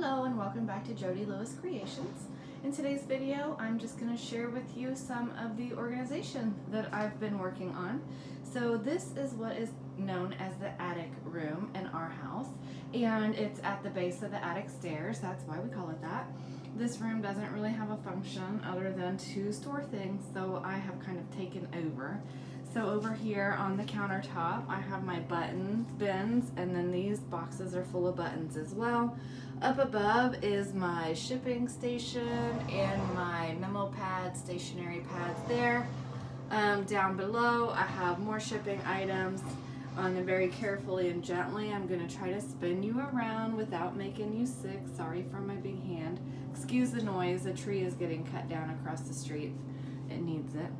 Hello and welcome back to Jody Lewis Creations. In today's video, I'm just going to share with you some of the organization that I've been working on. So this is what is known as the attic room in our house, and it's at the base of the attic stairs. That's why we call it that. This room doesn't really have a function other than to store things, so I have kind of taken over. So over here on the countertop, I have my button bins, and then these boxes are full of buttons as well. Up above is my shipping station and my memo pad, stationery pads there. Down below, I have more shipping items. And very carefully and gently, I'm going to try to spin you around without making you sick. Sorry for my big hand. Excuse the noise. A tree is getting cut down across the street. It needs it.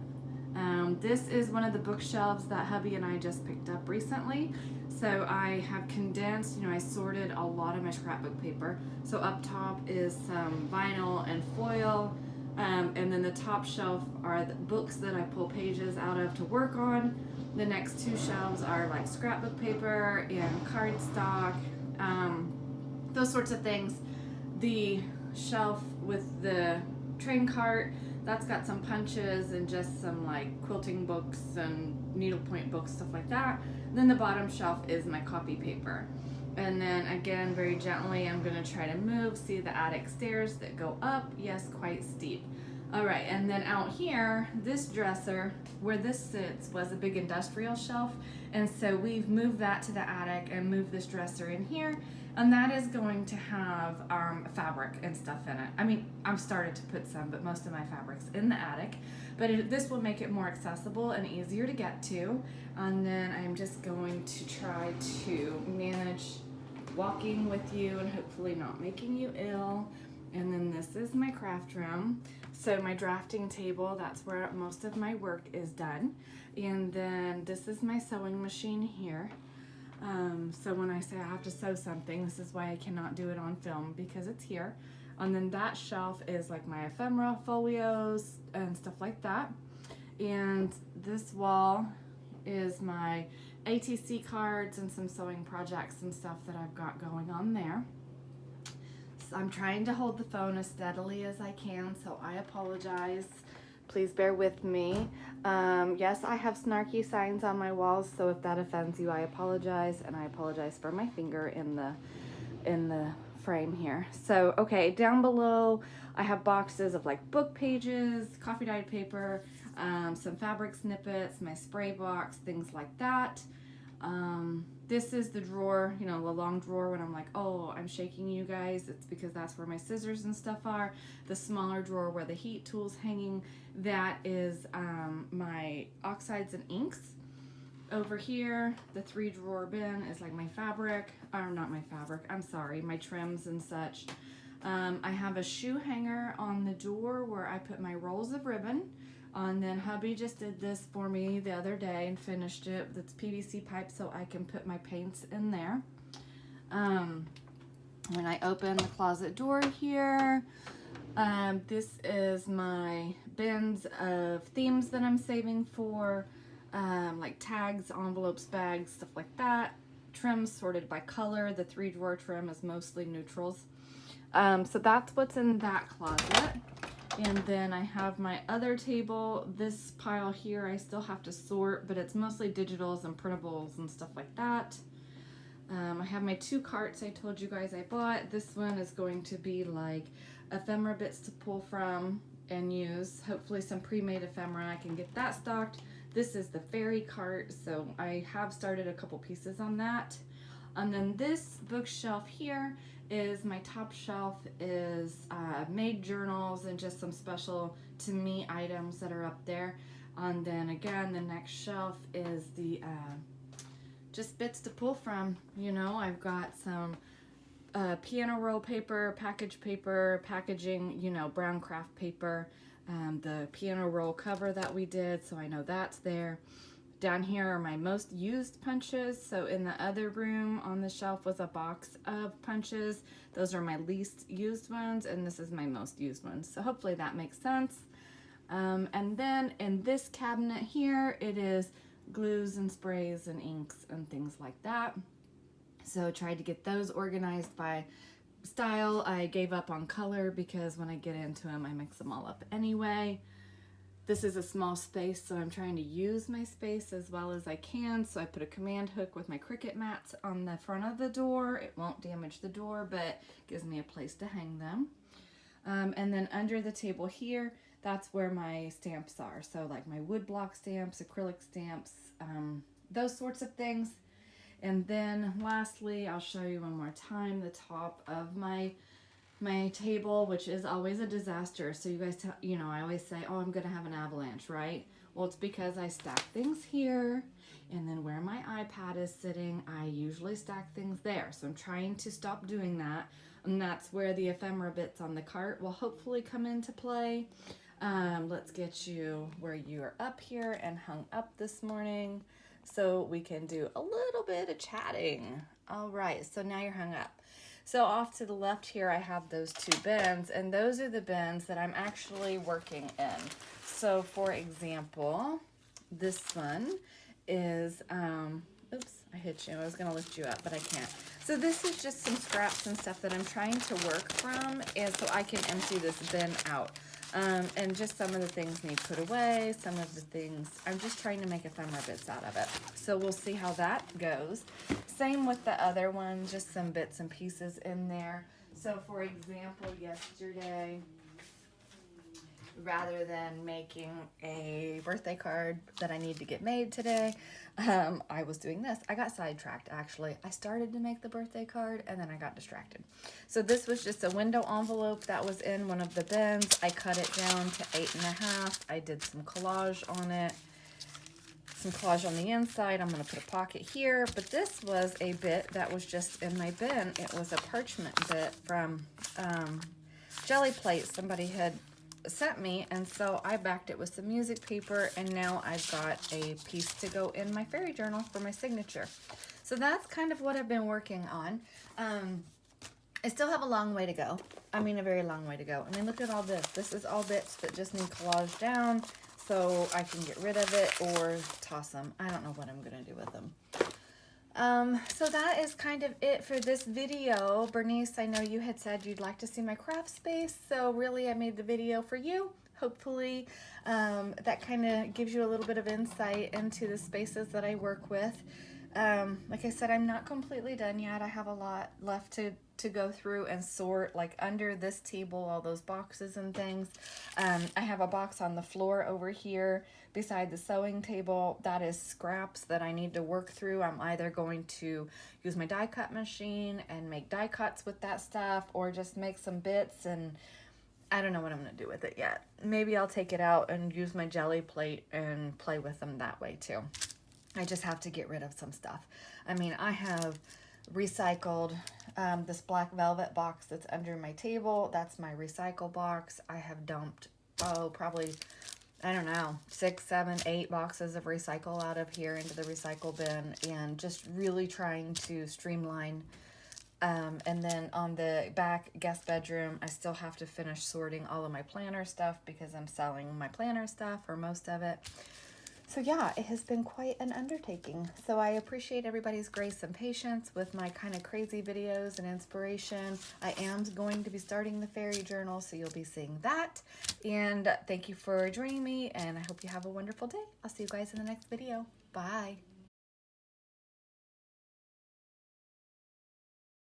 This is one of the bookshelves that hubby and I just picked up recently. So I have condensed, I sorted a lot of my scrapbook paper. So up top is some vinyl and foil. And then the top shelf are the books that I pull pages out of to work on. The next two shelves are like scrapbook paper and cardstock, those sorts of things. The shelf with the train cart, that's got some punches and just some like quilting books and needlepoint books, stuff like that. Then the bottom shelf is my copy paper. And then again, very gently, I'm gonna try to move. See the attic stairs that go up? Yes, quite steep. All right, and then out here, this dresser, where this sits, was a big industrial shelf. And so we've moved that to the attic and moved this dresser in here. And that is going to have fabric and stuff in it. I mean, I've started to put some, but most of my fabric's in the attic. But this will make it more accessible and easier to get to. And then I'm just going to try to manage walking with you and hopefully not making you ill. And then this is my craft room. So my drafting table, that's where most of my work is done. And then this is my sewing machine here. So when I say I have to sew something, this is why I cannot do it on film, because it's here. And then that shelf is like my ephemera folios and stuff like that. And this wall is my ATC cards and some sewing projects and stuff that I've got going on there. So I'm trying to hold the phone as steadily as I can, so I apologize. Please bear with me. Yes, I have snarky signs on my walls, so if that offends you, I apologize, and I apologize for my finger in the frame here. So, okay, down below, I have boxes of like book pages, coffee dyed paper, some fabric snippets, my spray box, things like that. This is the drawer, the long drawer when I'm like, oh, I'm shaking you guys. It's because that's where my scissors and stuff are. The smaller drawer where the heat tool's hanging, that is my oxides and inks. Over here, the 3-drawer bin is like my fabric, or not my fabric, I'm sorry, my trims and such. I have a shoe hanger on the door where I put my rolls of ribbon. And then hubby just did this for me the other day and finished it. That's PVC pipe so I can put my paints in there. When I open the closet door here, this is my bins of themes that I'm saving for, like tags, envelopes, bags, stuff like that. Trims sorted by color. The 3-drawer trim is mostly neutrals. So that's what's in that closet. And then I have my other table. This pile here I still have to sort, but it's mostly digitals and printables and stuff like that. I have my 2 carts I told you guys I bought. This one is going to be like ephemera bits to pull from and use. Hopefully some pre-made ephemera. I can get that stocked. This is the fairy cart, so I have started a couple pieces on that. And then this bookshelf here is my top shelf is made journals and just some special to me items that are up there. And then again, the next shelf is the just bits to pull from. I've got some piano roll paper, package paper, packaging, brown craft paper, the piano roll cover that we did, so I know that's there. Down here are my most used punches. So in the other room on the shelf was a box of punches. Those are my least used ones, and this is my most used ones. So hopefully that makes sense. And then in this cabinet here, it is glues and sprays and inks and things like that. So I tried to get those organized by style. I gave up on color because when I get into them, I mix them all up anyway. This is a small space, so I'm trying to use my space as well as I can. So I put a command hook with my Cricut mats on the front of the door. It won't damage the door, but gives me a place to hang them. And then under the table here, that's where my stamps are. So like my wood block stamps, acrylic stamps, those sorts of things. And then lastly, I'll show you one more time the top of my table, which is always a disaster. So you guys, I always say, oh, I'm gonna have an avalanche, right? Well, it's because I stack things here, and then where my iPad is sitting, I usually stack things there. So I'm trying to stop doing that, and that's where the ephemera bits on the cart will hopefully come into play. Let's get you where you are up here and hung up this morning so we can do a little bit of chatting. All right, so now you're hung up. So off to the left here, I have those two bins, and those are the bins that I'm actually working in. So for example, this one is, oops, I hit you. I was gonna lift you up, but I can't. So this is just some scraps and stuff that I'm trying to work from, and so I can empty this bin out. And just some of the things need put away, some of the things, I'm just trying to make ephemera bits out of it. So we'll see how that goes. Same with the other one, just some bits and pieces in there. So for example, yesterday, rather than making a birthday card that I need to get made today, I was doing this. I got sidetracked, actually. I started to make the birthday card, and then I got distracted. So this was just a window envelope that was in one of the bins. I cut it down to 8.5. I did some collage on it. Some collage on the inside. I'm going to put a pocket here, but this was a bit that was just in my bin. It was a parchment bit from Jelly Plate somebody had sent me, and so I backed it with some music paper, and now I've got a piece to go in my fairy journal for my signature. So that's kind of what I've been working on. I still have a long way to go. I mean, a very long way to go. I mean, look at all this. This is all bits that just need collage down so I can get rid of it or toss them. I don't know what I'm gonna do with them. So that is kind of it for this video. Bernice, I know you had said you'd like to see my craft space, so really I made the video for you. Hopefully that kind of gives you a little bit of insight into the spaces that I work with. Like I said, I'm not completely done yet. I have a lot left to go through and sort, like under this table, all those boxes and things. I have a box on the floor over here beside the sewing table. That is scraps that I need to work through. I'm either going to use my die cut machine and make die cuts with that stuff, or just make some bits, and I don't know what I'm going to do with it yet. Maybe I'll take it out and use my Jelly Plate and play with them that way too. I just have to get rid of some stuff. I mean, I have recycled this black velvet box that's under my table. That's my recycle box. I have dumped, probably, I don't know, 6, 7, 8 boxes of recycle out of here into the recycle bin, and just really trying to streamline. And then on the back guest bedroom, I still have to finish sorting all of my planner stuff because I'm selling my planner stuff, or most of it. So yeah, it has been quite an undertaking. So I appreciate everybody's grace and patience with my kind of crazy videos and inspiration. I am going to be starting the fairy journal, so you'll be seeing that. And thank you for joining me, and I hope you have a wonderful day. I'll see you guys in the next video. Bye.